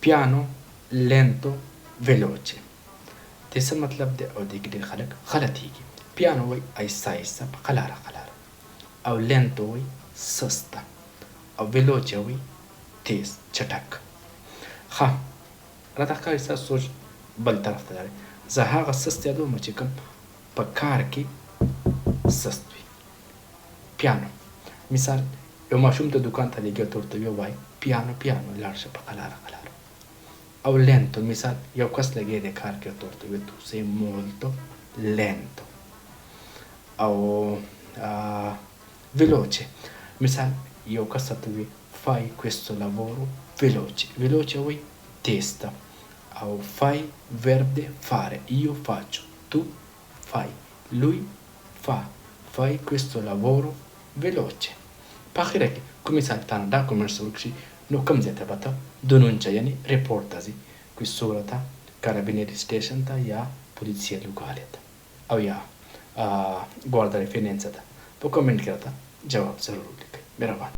piano, lento, veloce. دې څه مطلب دی او دې کې ډېر خلک غلطیږي. پیانو وایي آهسته آهسته په قلاره قلاره، او لینتو وایي سسته، او ویلوچه وایي تیز چټک. ښه راته ښکاري ستاسو سوچ بل طرف ته لاړی. زه هغه سست یادوم چې کوم په کار کې سست وي. پیانو مثال یو ماشوم ته دوکان ته لېږي او ته ورته ووایي پیانو پیانو لاړ شه په قلاره قلاره. او lento مثال یو کس لګی دی کار کې ورته ووایي tu sei molto lento. او veloce مثال یو کس ته ووایي fai questo lavoro veloce. veloce وایي تیزته، او fai verb fare io faccio tu fai lui fa fai questo lavoro veloce. په اخره کې کوم مثال تانه ډاکومنټس ورکشي نو کوم ځای ته به ته دنونچه یعنی ریپورت ته ځي questura ته carabinieri station ته یا polizia locale ته او یا guardia di finanza ته. په کومنټ کې راته جواب ضرور ولیکئ. مهربان.